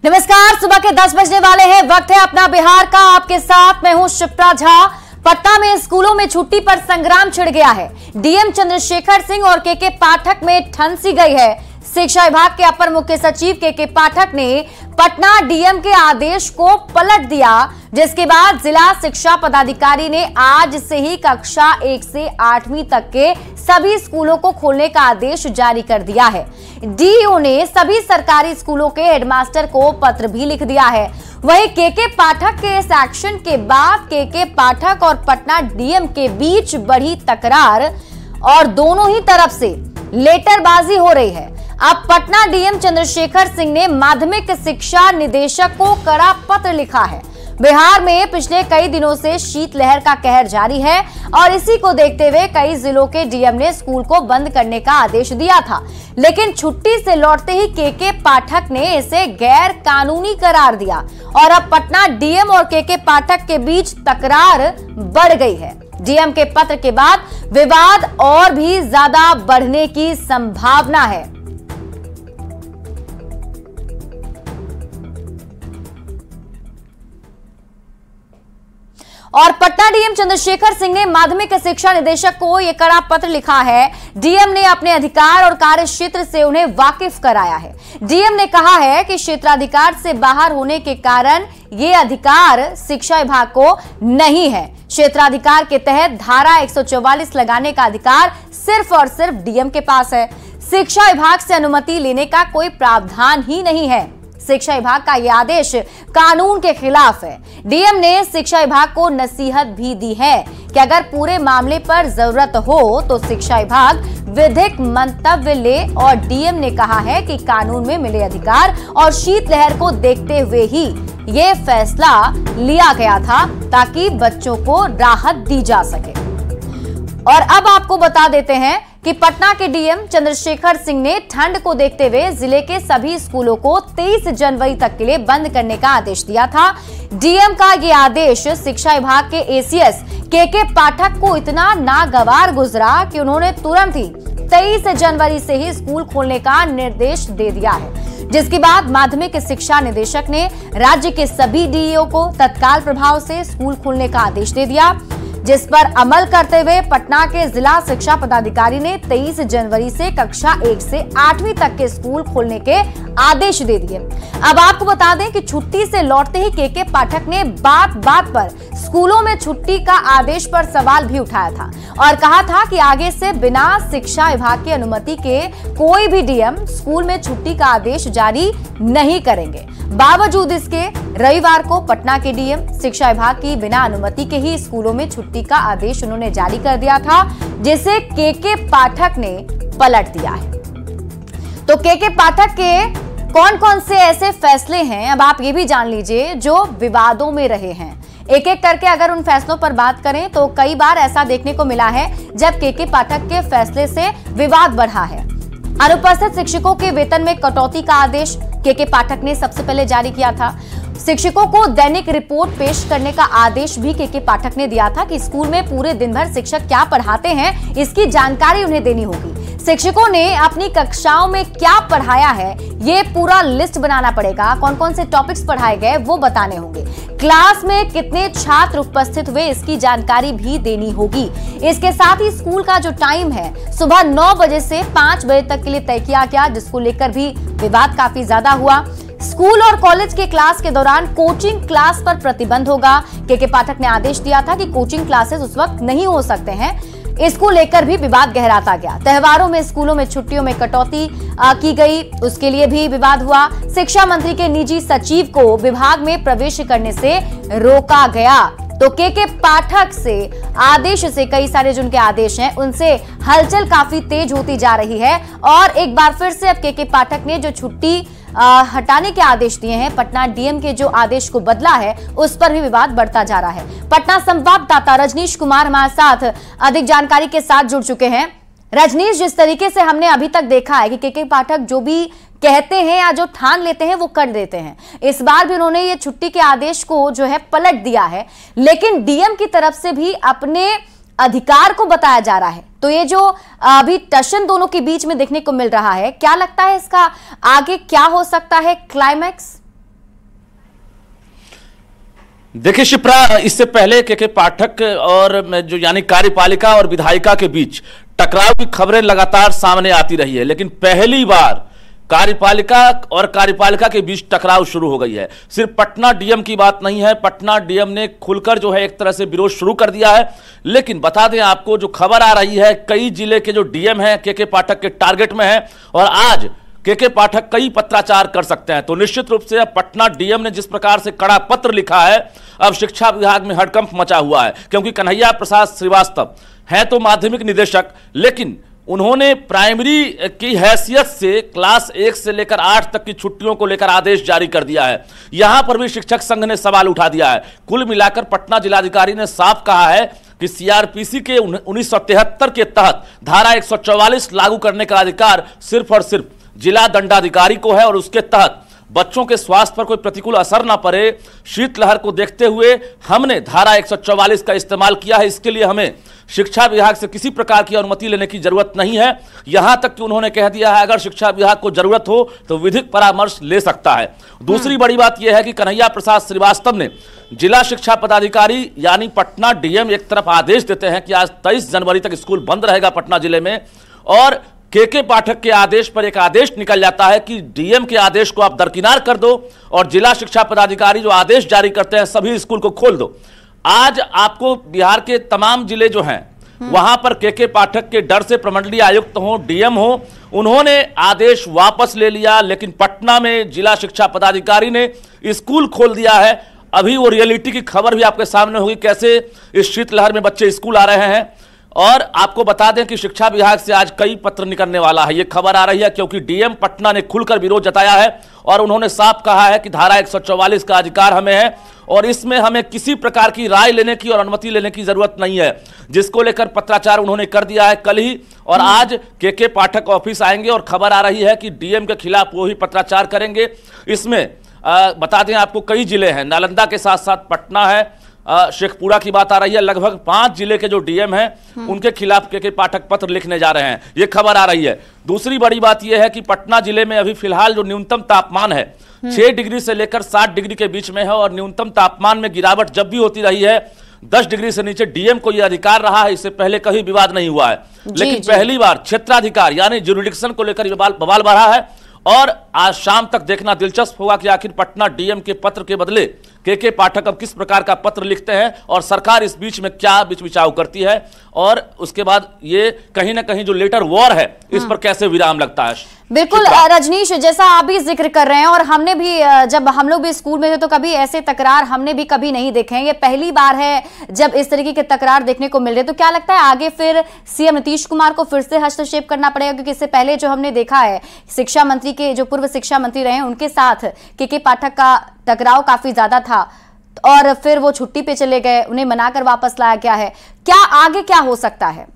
नमस्कार, सुबह के 10 बजने वाले हैं। वक्त है अपना बिहार का। आपके साथ मैं हूं शिप्रा झा। पटना में स्कूलों में छुट्टी पर संग्राम छिड़ गया है। डीएम चंद्रशेखर सिंह और के पाठक में ठन सी गई है। शिक्षा विभाग के अपर मुख्य सचिव के पाठक ने पटना डीएम के आदेश को पलट दिया, जिसके बाद जिला शिक्षा पदाधिकारी ने आज से ही कक्षा 1 से 8वीं तक के सभी स्कूलों को खोलने का आदेश जारी कर दिया है। डीईओ ने सभी सरकारी स्कूलों के हेडमास्टर को पत्र भी लिख दिया है। वहीं के पाठक के इस एक्शन के बाद के पाठक और पटना डीएम के बीच बढ़ी तकरार और दोनों ही तरफ से लेटरबाजी हो रही है। अब पटना डीएम चंद्रशेखर सिंह ने माध्यमिक शिक्षा निदेशक को कड़ा पत्र लिखा है। बिहार में पिछले कई दिनों से शीतलहर का कहर जारी है और इसी को देखते हुए कई जिलों के डीएम ने स्कूल को बंद करने का आदेश दिया था, लेकिन छुट्टी से लौटते ही के पाठक ने इसे गैर कानूनी करार दिया और अब पटना डीएम और के पाठक के बीच तकरार बढ़ गई है। डीएम के पत्र के बाद विवाद और भी ज्यादा बढ़ने की संभावना है। और पटना डीएम चंद्रशेखर सिंह ने माध्यमिक शिक्षा निदेशक को यह कड़ा पत्र लिखा है। डीएम ने अपने अधिकार और कार्य क्षेत्र से उन्हें वाकिफ कराया है। डीएम ने कहा है कि क्षेत्राधिकार से बाहर होने के कारण ये अधिकार शिक्षा विभाग को नहीं है। क्षेत्राधिकार के तहत धारा 144 लगाने का अधिकार सिर्फ और सिर्फ डीएम के पास है। शिक्षा विभाग से अनुमति लेने का कोई प्रावधान ही नहीं है। शिक्षा विभाग का यह आदेश कानून के खिलाफ है। डीएम ने शिक्षा विभाग को नसीहत भी दी है कि अगर पूरे मामले पर जरूरत हो तो शिक्षा विभाग विधिक मंतव्य ले और डीएम ने कहा है कि कानून में मिले अधिकार और शीतलहर को देखते हुए ही ये फैसला लिया गया था ताकि बच्चों को राहत दी जा सके। और अब आपको बता देते हैं कि पटना के डीएम चंद्रशेखर सिंह ने ठंड को देखते हुए जिले के सभी स्कूलों को 23 जनवरी तक के लिए बंद करने का आदेश दिया था। डीएम का यह आदेश शिक्षा विभाग के एसीएस के पाठक को इतना नागवार गुजरा कि उन्होंने तुरंत ही 23 जनवरी से ही स्कूल खोलने का निर्देश दे दिया है, जिसके बाद माध्यमिक शिक्षा निदेशक ने राज्य के सभी डीईओ को तत्काल प्रभाव से स्कूल खोलने का आदेश दे दिया, जिस पर अमल करते हुए पटना के जिला शिक्षा पदाधिकारी ने 23 जनवरी से कक्षा 1 से 8वीं तक के स्कूल खोलने के आदेश दे दिए। अब आपको बता दें कि छुट्टी से लौटते ही के पाठक ने बात बात पर स्कूलों में छुट्टी का आदेश पर सवाल भी उठाया था और कहा था कि आगे से बिना शिक्षा विभाग की अनुमति के कोई भी डीएम स्कूल में छुट्टी का आदेश जारी नहीं करेंगे। बावजूद इसके रविवार को पटना के डीएम शिक्षा विभाग की बिना अनुमति के ही स्कूलों में छुट्टी का आदेश उन्होंने जारी कर दिया था, जिसे के पाठक ने पलट दिया है। तो के पाठक के कौन कौन से ऐसे फैसले हैं, अब आप ये भी जान लीजिए जो विवादों में रहे हैं। एक एक करके अगर उन फैसलों पर बात करें तो कई बार ऐसा देखने को मिला है जब के पाठक के फैसले से विवाद बढ़ा है। अनुपस्थित शिक्षकों के वेतन में कटौती का आदेश के पाठक ने सबसे पहले जारी किया था। शिक्षकों को दैनिक रिपोर्ट पेश करने का आदेश भी के पाठक ने दिया था कि स्कूल में पूरे दिन भर शिक्षक क्या पढ़ाते हैं इसकी जानकारी उन्हें देनी होगी। शिक्षकों ने अपनी कक्षाओं में क्या पढ़ाया है ये पूरा लिस्ट बनाना पड़ेगा। कौन कौन से टॉपिक्स पढ़ाए गए वो बताने होंगे। क्लास में कितने छात्र उपस्थित हुए इसकी जानकारी भी देनी होगी। इसके साथ ही स्कूल का जो टाइम है सुबह 9 बजे से 5 बजे तक के लिए तय किया गया, जिसको लेकर भी विवाद काफी ज्यादा हुआ। स्कूल और कॉलेज के क्लास के दौरान कोचिंग क्लास पर प्रतिबंध होगा। के पाठक ने आदेश दिया था कि कोचिंग क्लासेस उस वक्त नहीं हो सकते हैं। इसको लेकर भी विवाद गहराता गया। त्योहारों में स्कूलों में छुट्टियों में कटौती की गई, उसके लिए भी विवाद हुआ। शिक्षा मंत्री के निजी सचिव को विभाग में प्रवेश करने से रोका गया। तो के पाठक से आदेश से कई सारे जो उनके आदेश हैं उनसे हलचल काफी तेज होती जा रही है और एक बार फिर से अब के पाठक ने जो छुट्टी हटाने के आदेश दिए हैं, पटना डीएम के जो आदेश को बदला है उस पर भी विवाद बढ़ता जा रहा है। पटना संवाददाता रजनीश कुमार हमारे साथ अधिक जानकारी के साथ जुड़ चुके हैं। रजनीश, जिस तरीके से हमने अभी तक देखा है कि के पाठक जो भी कहते हैं या जो ठान लेते हैं वो कर देते हैं, इस बार भी उन्होंने ये छुट्टी के आदेश को जो है पलट दिया है, लेकिन डीएम की तरफ से भी अपने अधिकार को बताया जा रहा है। तो ये जो अभी टशन दोनों के बीच में देखने को मिल रहा है, क्या लगता है इसका आगे क्या हो सकता है क्लाइमैक्स? देखिए शिप्रा, इससे पहले के पाठक और जो यानी कार्यपालिका और विधायिका के बीच टकराव की खबरें लगातार सामने आती रही है, लेकिन पहली बार कार्यपालिका के बीच टकराव शुरू हो गई है। सिर्फ पटना डीएम की बात नहीं है, पटना डीएम ने खुलकर जो है एक तरह से विरोध शुरू कर दिया है। लेकिन बता दें आपको, जो खबर आ रही है, कई जिले के जो डीएम हैं के पाठक के टारगेट में है और आज के पाठक कई पत्राचार कर सकते हैं। तो निश्चित रूप से अब पटना डीएम ने जिस प्रकार से कड़ा पत्र लिखा है, अब शिक्षा विभाग में हड़कंप मचा हुआ है, क्योंकि कन्हैया प्रसाद श्रीवास्तव हैं तो माध्यमिक निदेशक, लेकिन उन्होंने प्राइमरी की हैसियत से क्लास 1 से लेकर 8 तक की छुट्टियों को लेकर आदेश जारी कर दिया है। यहां पर भी शिक्षक संघ ने सवाल उठा दिया है। कुल मिलाकर पटना जिलाधिकारी ने साफ कहा है कि सीआरपीसी के 1973 के तहत धारा 144 लागू करने का अधिकार सिर्फ और सिर्फ जिला दंडाधिकारी को है और उसके तहत बच्चों के स्वास्थ्य पर कोई प्रतिकूल असर ना पड़े, शीतलहर को देखते हुए हमने धारा 144 का इस्तेमाल किया है। इसके लिए हमें शिक्षा विभाग से किसी प्रकार की अनुमति लेने की जरूरत नहीं है। यहां तक कि उन्होंने कह दिया है अगर शिक्षा विभाग को जरूरत हो तो विधिक परामर्श ले सकता है। दूसरी बड़ी बात यह है कि कन्हैया प्रसाद श्रीवास्तव ने जिला शिक्षा पदाधिकारी यानी पटना डीएम एक तरफ आदेश देते हैं कि आज 23 जनवरी तक स्कूल बंद रहेगा पटना जिले में, और के पाठक के आदेश पर एक आदेश निकल जाता है कि डीएम के आदेश को आप दरकिनार कर दो और जिला शिक्षा पदाधिकारी जो आदेश जारी करते हैं सभी स्कूल को खोल दो। आज आपको बिहार के तमाम जिले जो हैं वहां पर के पाठक के डर से प्रमंडलीय आयुक्त हो, डीएम हो, उन्होंने आदेश वापस ले लिया, लेकिन पटना में जिला शिक्षा पदाधिकारी ने स्कूल खोल दिया है। अभी वो रियलिटी की खबर भी आपके सामने होगी, कैसे इस शीतलहर में बच्चे स्कूल आ रहे हैं। और आपको बता दें कि शिक्षा विभाग से आज कई पत्र निकलने वाला है, ये खबर आ रही है, क्योंकि डीएम पटना ने खुलकर विरोध जताया है और उन्होंने साफ कहा है कि धारा 144 का अधिकार हमें है और इसमें हमें किसी प्रकार की राय लेने की और अनुमति लेने की जरूरत नहीं है, जिसको लेकर पत्राचार उन्होंने कर दिया है कल ही। और आज के पाठक ऑफिस आएंगे और खबर आ रही है कि डीएम के खिलाफ वो ही पत्राचार करेंगे। इसमें बता दें आपको कई जिले हैं, नालंदा के साथ साथ पटना है, शेखपुरा की बात आ रही है, लगभग 5 जिले के जो डीएम हैं उनके खिलाफ के पाठक पत्र लिखने जा रहे हैं, ये खबर आ रही है। दूसरी बड़ी बात यह है कि पटना जिले में अभी फिलहाल जो न्यूनतम तापमान है 6 डिग्री से लेकर 7 डिग्री के बीच में है और न्यूनतम तापमान में गिरावट जब भी होती रही है 10 डिग्री से नीचे डीएम को यह अधिकार रहा है। इससे पहले कभी विवाद नहीं हुआ है, लेकिन पहली बार क्षेत्राधिकार यानी जुरिडिक्शन को लेकर बवाल बढ़ा है। और आज शाम तक देखना दिलचस्प होगा कि आखिर पटना डीएम के पत्र के बदले के पाठक अब किस प्रकार का पत्र लिखते हैं और सरकार इस बीच में क्या बिचबिचाव करती है और उसके बाद ये कहीं ना कहीं जो लेटर वॉर है इस पर कैसे विराम लगता है। बिल्कुल रजनीश, जैसा आप भी जिक्र कर रहे हैं और हमने भी जब हम लोग भी स्कूल में थे तो कभी ऐसे तकरार हमने भी कभी नहीं देखे हैं, ये पहली बार है जब इस तरीके के तकरार देखने को मिल रहे। तो क्या लगता है आगे फिर सीएम नीतीश कुमार को फिर से हस्तक्षेप करना पड़ेगा, क्योंकि इससे पहले जो हमने देखा है शिक्षा मंत्री के जो पूर्व शिक्षा मंत्री रहे उनके साथ के पाठक का टकराव काफी ज्यादा था और फिर वो छुट्टी पे चले गए, उन्हें मनाकर वापस लाया गया है। क्या आगे क्या हो सकता है?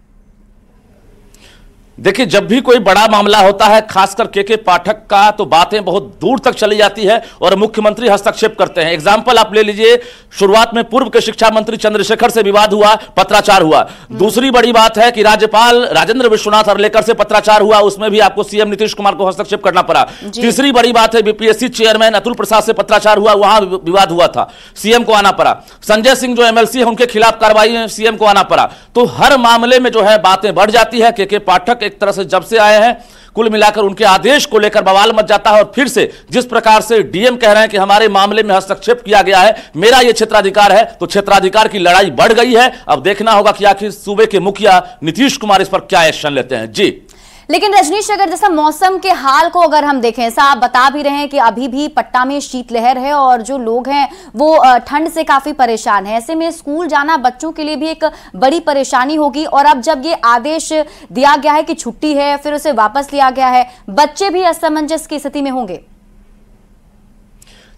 देखिए, जब भी कोई बड़ा मामला होता है खासकर के पाठक का तो बातें बहुत दूर तक चली जाती है और मुख्यमंत्री हस्तक्षेप करते हैं। एग्जाम्पल आप ले लीजिए, शुरुआत में पूर्व के शिक्षा मंत्री चंद्रशेखर से विवाद हुआ, पत्राचार हुआ। दूसरी बड़ी बात है कि राज्यपाल राजेंद्र विश्वनाथ अर्लेकर से पत्राचार हुआ, उसमें भी आपको सीएम नीतीश कुमार को हस्तक्षेप करना पड़ा। तीसरी बड़ी बात है बीपीएससी चेयरमैन अतुल प्रसाद से पत्राचार हुआ, वहां विवाद हुआ था, सीएम को आना पड़ा। संजय सिंह जो एमएलसी है उनके खिलाफ कार्रवाई है, सीएम को आना पड़ा। तो हर मामले में जो है बातें बढ़ जाती है। के पाठक एक तरह से जब से आए हैं कुल मिलाकर उनके आदेश को लेकर बवाल मच जाता है और फिर से जिस प्रकार से डीएम कह रहे हैं कि हमारे मामले में हस्तक्षेप किया गया है, मेरा यह क्षेत्राधिकार है, तो क्षेत्राधिकार की लड़ाई बढ़ गई है। अब देखना होगा कि आखिर सूबे के मुखिया नीतीश कुमार इस पर क्या एक्शन लेते हैं। जी, लेकिन रजनीश, अगर जैसा मौसम के हाल को अगर हम देखें, ऐसा आप बता भी रहे हैं कि अभी भी पटना में शीतलहर है और जो लोग हैं वो ठंड से काफी परेशान हैं, ऐसे में स्कूल जाना बच्चों के लिए भी एक बड़ी परेशानी होगी। और अब जब ये आदेश दिया गया है कि छुट्टी है, फिर उसे वापस लिया गया है, बच्चे भी असमंजस की स्थिति में होंगे।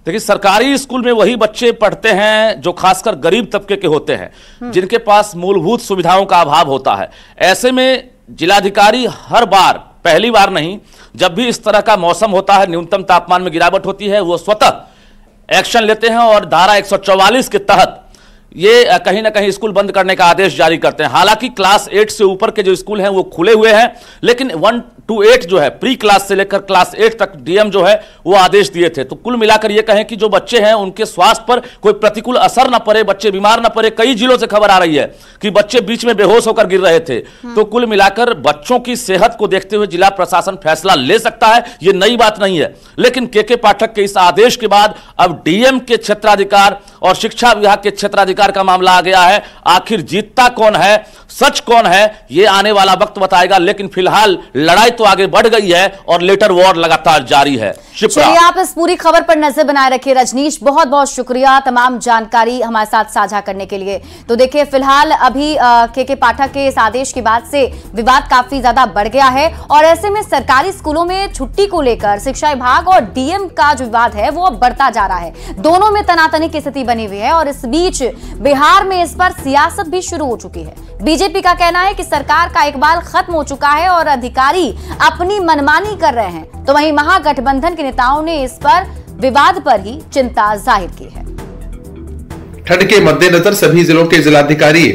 देखिए, सरकारी स्कूल में वही बच्चे पढ़ते हैं जो खासकर गरीब तबके के होते हैं, जिनके पास मूलभूत सुविधाओं का अभाव होता है। ऐसे में जिलाधिकारी हर बार, पहली बार नहीं, जब भी इस तरह का मौसम होता है, न्यूनतम तापमान में गिरावट होती है, वो स्वतः एक्शन लेते हैं और धारा 144 के तहत ये कहीं ना कहीं स्कूल बंद करने का आदेश जारी करते हैं। हालांकि क्लास 8 से ऊपर के जो स्कूल हैं वो खुले हुए हैं, लेकिन 1 to 8 जो है प्री क्लास से लेकर क्लास 8 तक डीएम जो है वो आदेश दिए थे। तो कुल मिलाकर ये कहें कि जो बच्चे हैं उनके स्वास्थ्य पर कोई प्रतिकूल असर ना पड़े, बच्चे बीमार ना पड़े। कई जिलों से खबर आ रही है कि बच्चे बीच में बेहोश होकर गिर रहे थे। तो कुल मिलाकर बच्चों की सेहत को देखते हुए जिला प्रशासन फैसला ले सकता है, ये नई बात नहीं है। लेकिन केके पाठक के इस आदेश के बाद अब डीएम के क्षेत्राधिकार और शिक्षा विभाग के क्षेत्राधिकार का मामला आ गया है। आखिर जीतता कौन है, सच कौन है, ये आने वाला वक्त बताएगा। लेकिन फिलहाल लड़ाई तो आगे बढ़ गई है और लेटर वॉर लगातार जारी है। चलिए, आप इस पूरी खबर पर नजर बनाए रखिए। रजनीश, बहुत बहुत शुक्रिया तमाम जानकारी हमारे साथ साझा करने के लिए। तो देखिए, फिलहाल अभी केके पाठक के इस आदेश के बाद से विवाद काफी ज्यादा बढ़ गया है और ऐसे में सरकारी स्कूलों में छुट्टी को लेकर शिक्षा विभाग और डीएम का जो विवाद है वो अब बढ़ता जा रहा है। दोनों में तनातनी की स्थिति बनी हुई है और इस बीच बिहार में इस पर सियासत भी शुरू हो चुकी है। बीजेपी का कहना है कि सरकार का इकबाल खत्म हो चुका है और अधिकारी अपनी मनमानी कर रहे हैं। तो वहीं महागठबंधन के नेताओं ने इस पर विवाद पर ही चिंता जाहिर की है। ठंड के मद्देनजर सभी जिलों के जिलाधिकारी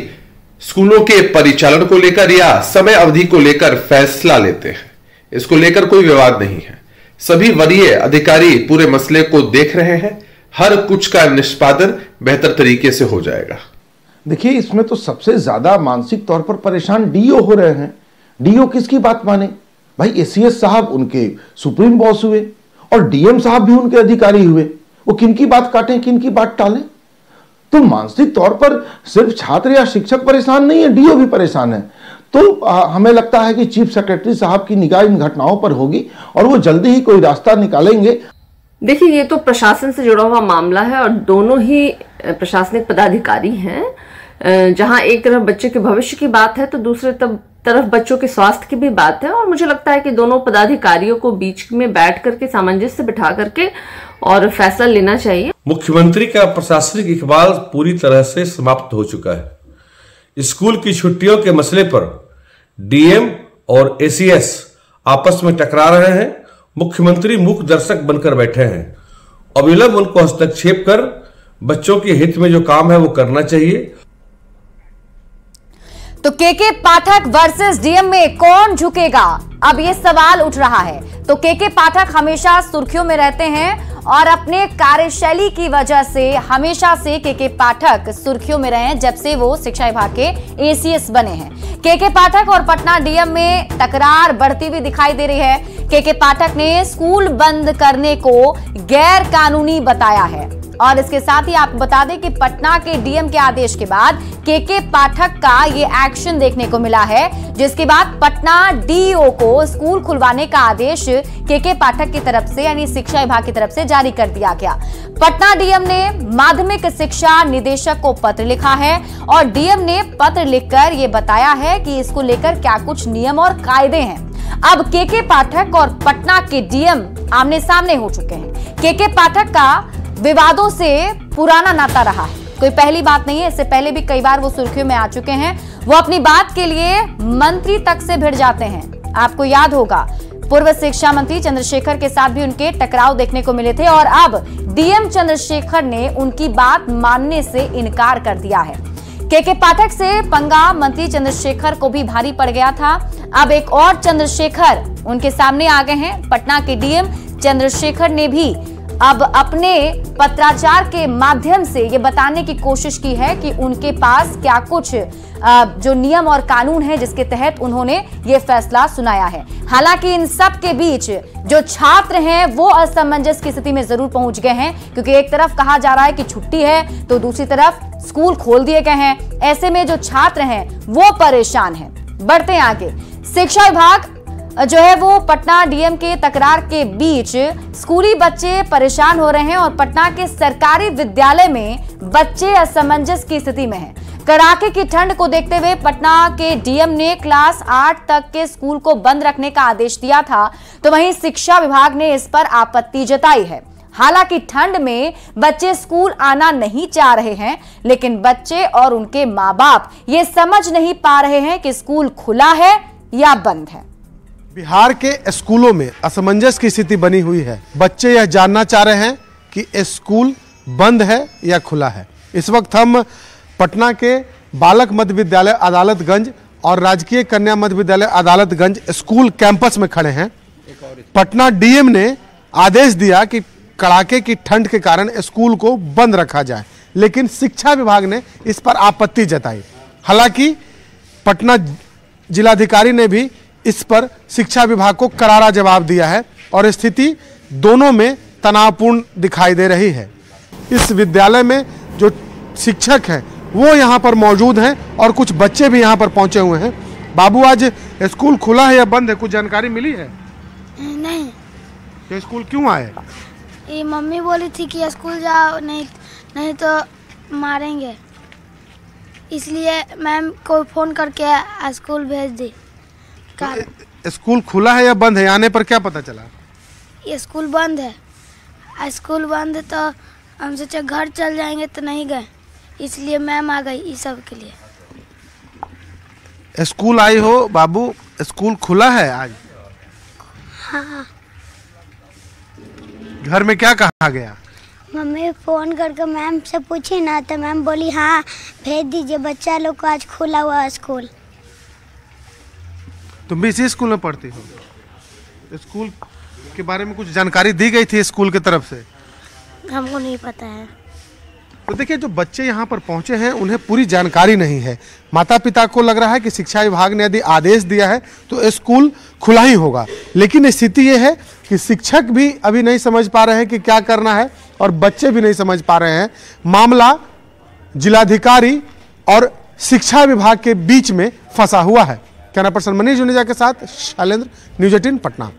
स्कूलों के परिचालन को लेकर या समय अवधि को लेकर फैसला लेते हैं। इसको लेकर कोई विवाद नहीं है। सभी वरीय अधिकारी पूरे मसले को देख रहे हैं। हर कुछ का निष्पादन बेहतर तरीके से हो जाएगा। देखिए, इसमें तो सबसे ज्यादा मानसिक तौर पर परेशान डीओ हो रहे हैं। डीओ किसकी बात माने? भाई, एसीएस साहब उनके सुप्रीम बॉस हुए और डीएम साहब भी उनके अधिकारी हुए। वो किनकी बात काटें, किनकी बात टालें? तो मानसिक तौर पर सिर्फ छात्र या शिक्षक परेशान नहीं है, डीओ भी परेशान है। तो हमें लगता है कि चीफ सेक्रेटरी साहब की निगाह इन घटनाओं पर होगी और वो जल्दी ही कोई रास्ता निकालेंगे। देखिए, ये तो प्रशासन से जुड़ा हुआ मामला है और दोनों ही प्रशासनिक पदाधिकारी हैं। जहां एक तरफ बच्चे के भविष्य की बात है तो दूसरे तरफ बच्चों के स्वास्थ्य की भी बात है और मुझे लगता है कि दोनों पदाधिकारियों को बीच में बैठ करके सामंजस्य बिठा करके और फैसला लेना चाहिए। मुख्यमंत्री का प्रशासनिक इकबाल पूरी तरह से समाप्त हो चुका है। स्कूल की छुट्टियों के मसले पर डीएम और एसीएस आपस में टकरा रहे हैं। मुख्यमंत्री मूक दर्शक बनकर बैठे हैं। अविलंब उनको हस्तक्षेप कर बच्चों के हित में जो काम है वो करना चाहिए। तो केके पाठक वर्सेस डीएम में कौन झुकेगा, अब ये सवाल उठ रहा है। तो केके पाठक हमेशा सुर्खियों में रहते हैं और अपने कार्यशैली की वजह से हमेशा से केके पाठक सुर्खियों में रहे हैं जब से वो शिक्षा विभाग के एसीएस बने हैं। केके पाठक और पटना डीएम में तकरार बढ़ती हुई दिखाई दे रही है। केके पाठक ने स्कूल बंद करने को गैर कानूनी बताया है और इसके साथ ही आपको बता दें कि पटना के डीएम के आदेश के बाद केके पाठक का ये एक्शन देखने को मिला है, जिसके बाद पटना डीईओ को स्कूल खुलवाने का आदेश केके पाठक की तरफ से यानी शिक्षा विभाग की तरफ से जारी कर दिया गया। पटना डीएम ने माध्यमिक शिक्षा निदेशक को पत्र लिखा है और डीएम ने पत्र लिखकर ये बताया है कि इसको लेकर क्या कुछ नियम और कायदे हैं। अब केके पाठक और पटना के डीएम आमने सामने हो चुके हैं। केके पाठक का विवादों से पुराना नाता रहा है, कोई पहली बात नहीं है। इससे पहले भी कई बार वो सुर्खियों में आ चुके हैं। वो अपनी बात के लिए मंत्री तक से भिड़ जाते हैं। आपको याद होगा, पूर्व शिक्षा मंत्री चंद्रशेखर के साथ भी उनके टकराव देखने को मिले थे और अब डीएम चंद्रशेखर ने उनकी बात मानने से इनकार कर दिया है। केके पाठक से पंगा मंत्री चंद्रशेखर को भी भारी पड़ गया था। अब एक और चंद्रशेखर उनके सामने आ गए हैं। पटना के डीएम चंद्रशेखर ने भी अब अपने पत्राचार के माध्यम से ये बताने की कोशिश की है कि उनके पास क्या कुछ जो नियम और कानून है जिसके तहत उन्होंने ये फैसला सुनाया है। हालांकि इन सब के बीच जो छात्र हैं वो असमंजस की स्थिति में जरूर पहुंच गए हैं, क्योंकि एक तरफ कहा जा रहा है कि छुट्टी है तो दूसरी तरफ स्कूल खोल दिए गए हैं। ऐसे में जो छात्र हैं वो परेशान हैं। बढ़ते हैं आगे। शिक्षा विभाग जो है वो पटना डीएम के तकरार के बीच स्कूली बच्चे परेशान हो रहे हैं और पटना के सरकारी विद्यालय में बच्चे असमंजस की स्थिति में हैं। कड़ाके की ठंड को देखते हुए पटना के डीएम ने क्लास 8 तक के स्कूल को बंद रखने का आदेश दिया था, तो वहीं शिक्षा विभाग ने इस पर आपत्ति जताई है। हालांकि ठंड में बच्चे स्कूल आना नहीं चाह रहे हैं, लेकिन बच्चे और उनके माँ बाप ये समझ नहीं पा रहे हैं कि स्कूल खुला है या बंद है। बिहार के स्कूलों में असमंजस की स्थिति बनी हुई है। बच्चे यह जानना चाह रहे हैं कि स्कूल बंद है या खुला है। इस वक्त हम पटना के बालक मध्य विद्यालय अदालतगंज और राजकीय कन्या मध्य विद्यालय अदालतगंज स्कूल कैंपस में खड़े हैं। पटना डीएम ने आदेश दिया कि कड़ाके की ठंड के कारण स्कूल को बंद रखा जाए, लेकिन शिक्षा विभाग ने इस पर आपत्ति जताई। हालांकि पटना जिलाधिकारी ने भी इस पर शिक्षा विभाग को करारा जवाब दिया है और स्थिति दोनों में तनावपूर्ण दिखाई दे रही है। इस विद्यालय में जो शिक्षक हैं वो यहाँ पर मौजूद हैं और कुछ बच्चे भी यहाँ पर पहुँचे हुए हैं। बाबू, आज स्कूल खुला है या बंद है, कुछ जानकारी मिली है? नहीं। तो स्कूल क्यों आए? ये मम्मी बोली थी कि स्कूल जाओ, नहीं तो मारेंगे, इसलिए मैम को फ़ोन करके स्कूल भेज दी। तो स्कूल खुला है या बंद है, आने पर क्या पता चला? ये स्कूल बंद है। स्कूल बंद तो हम सोचे घर चल जाएंगे, तो नहीं गए, इसलिए मैम आ गई इस सब के लिए। स्कूल आई हो बाबू, स्कूल खुला है आज? हाँ। घर में क्या कहा गया? मम्मी फ़ोन करके मैम से पूछी ना, तो मैम बोली हाँ भेज दीजिए, बच्चा लोग को आज खुला हुआ स्कूल। तुम भी इसी स्कूल में पढ़ती हो? स्कूल के बारे में कुछ जानकारी दी गई थी स्कूल की तरफ से? हमको नहीं पता है। तो देखिए, जो बच्चे यहाँ पर पहुँचे हैं उन्हें पूरी जानकारी नहीं है। माता पिता को लग रहा है कि शिक्षा विभाग ने यदि आदेश दिया है तो स्कूल खुला ही होगा, लेकिन स्थिति ये है कि शिक्षक भी अभी नहीं समझ पा रहे हैं कि क्या करना है और बच्चे भी नहीं समझ पा रहे हैं। मामला जिलाधिकारी और शिक्षा विभाग के बीच में फंसा हुआ है। कैमरा पर्सन मनीष जुनेजा के साथ शैलेंद्र, न्यूज़ 18 पटना।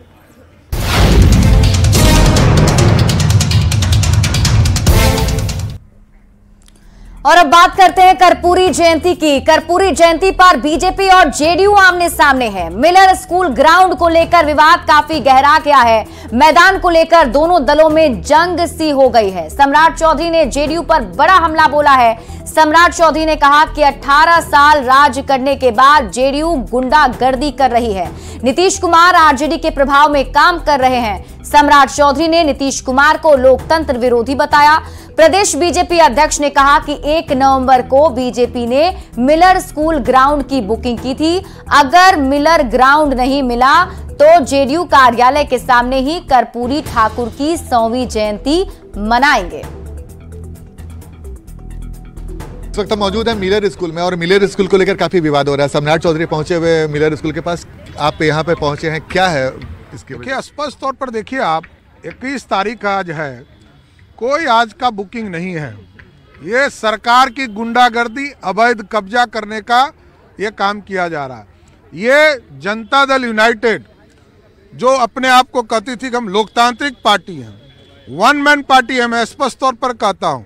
और अब बात करते हैं कर्पूरी जयंती की। कर्पूरी जयंती पर बीजेपी और जेडीयू आमने सामने है। मिलर स्कूल ग्राउंड को लेकर विवाद काफी गहरा गया है। मैदान को लेकर दोनों दलों में जंग सी हो गई है। सम्राट चौधरी ने जेडीयू पर बड़ा हमला बोला है। सम्राट चौधरी ने कहा कि 18 साल राज करने के बाद जेडीयू गुंडागर्दी कर रही है। नीतीश कुमार आरजेडी के प्रभाव में काम कर रहे हैं। सम्राट चौधरी ने नीतीश कुमार को लोकतंत्र विरोधी बताया। प्रदेश बीजेपी अध्यक्ष ने कहा कि 1 नवंबर को बीजेपी ने मिलर स्कूल ग्राउंड की बुकिंग की थी। अगर मिलर ग्राउंड नहीं मिला तो जेडीयू कार्यालय के सामने ही कर्पूरी ठाकुर की 100वीं जयंती मनाएंगे। इस वक्त हम मौजूद हैं मिलर स्कूल में और मिलर स्कूल को लेकर काफी विवाद हो रहा है। सम्राट चौधरी पहुंचे हुए मिलर स्कूल के पास, आप यहाँ पे पहुंचे हैं, क्या है इसके? देखिए, स्पष्ट तौर पर देखिए आप, 21 तारीख आज है, कोई आज का बुकिंग नहीं है। ये सरकार की गुंडागर्दी, अवैध कब्जा करने का ये काम किया जा रहा है। ये जनता दल यूनाइटेड जो अपने आप को कहती थी कि हम लोकतांत्रिक पार्टी हैं, वन मैन पार्टी है, मैं स्पष्ट तौर पर कहता हूँ,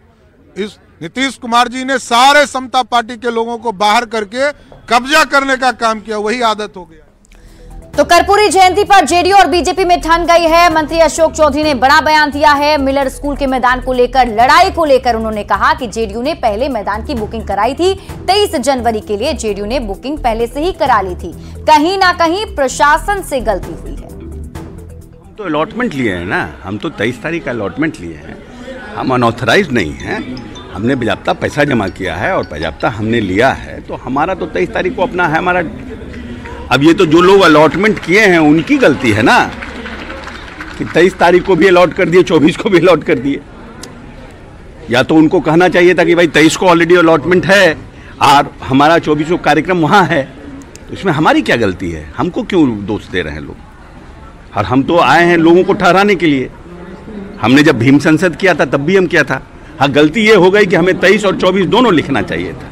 इस नीतीश कुमार जी ने सारे समता पार्टी के लोगों को बाहर करके कब्जा करने का काम किया, वही आदत हो गया। तो कर्पूरी जयंती पर जेडीयू और बीजेपी में ठन गई है। मंत्री अशोक चौधरी ने बड़ा बयान दिया है। मिलर स्कूल के मैदान को लेकर, लड़ाई को लेकर उन्होंने कहा कि जेडीयू ने पहले मैदान की बुकिंग कराई थी। 23 जनवरी के लिए जेडीयू ने बुकिंग पहले से ही करा ली थी। कहीं ना कहीं प्रशासन से गलती हुई है। हम तो अलॉटमेंट लिए हैं ना, हम तो 23 तारीख का अलॉटमेंट लिए हैं। हम अनऑथराइज नहीं हैं, हमने बाज़ाब्ता पैसा जमा किया है और बाज़ाब्ता हमने लिया है, तो हमारा तो 23 तारीख को अपना है हमारा। अब ये तो जो लोग अलॉटमेंट किए हैं उनकी गलती है ना कि 23 तारीख को भी अलॉट कर दिए, 24 को भी अलॉट कर दिए। या तो उनको कहना चाहिए था कि भाई 23 को ऑलरेडी अलॉटमेंट है और हमारा 24 को कार्यक्रम वहाँ है, तो इसमें हमारी क्या गलती है? हमको क्यों दोष दे रहे हैं लोग? और हम तो आए हैं लोगों को ठहराने के लिए। हमने जब भीम संसद किया था तब भी हम किया था। हाँ, गलती ये हो गई कि हमें 23 और 24 दोनों लिखना चाहिए था,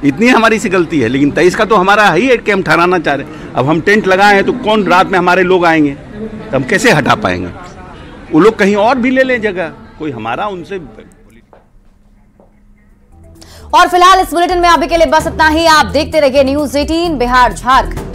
इतनी हमारी सी गलती है। लेकिन 23 का तो हमारा ही है कि हम ठहराना चाह रहे हैं। अब हम टेंट लगाए हैं तो कौन रात में हमारे लोग आएंगे, तो हम कैसे हटा पाएंगे? वो लोग कहीं और भी ले लें जगह, कोई हमारा उनसे। और फिलहाल इस बुलेटिन में अभी के लिए बस इतना ही। आप देखते रहिए न्यूज़ 18 बिहार झारखंड।